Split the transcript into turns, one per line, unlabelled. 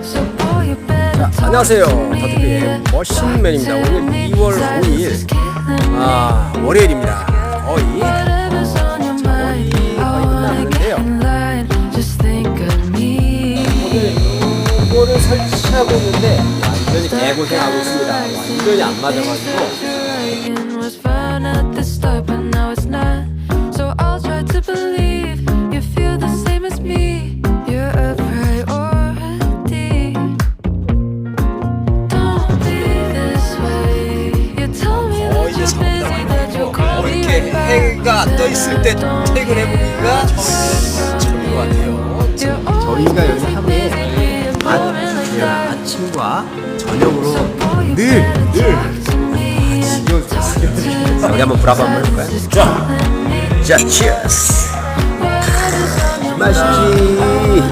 자, 안녕하세요. 더트비의 머신맨입니다. 오늘 2월 5일 월요일입니다. 거의 끝났는데요. 오늘 이거를 설치하고 있는데 완전히 개고생하고 있습니다. 완전히 안 맞아가지고 이렇게 해가 떠 있을 때 퇴근해보기가 좋은 것 같아요. 저희가 여기 하루에 아침과 저녁으로 늘 지겨워. 우리 한번 브라보 한번 해볼까요? 자, 치어스. 맛있지.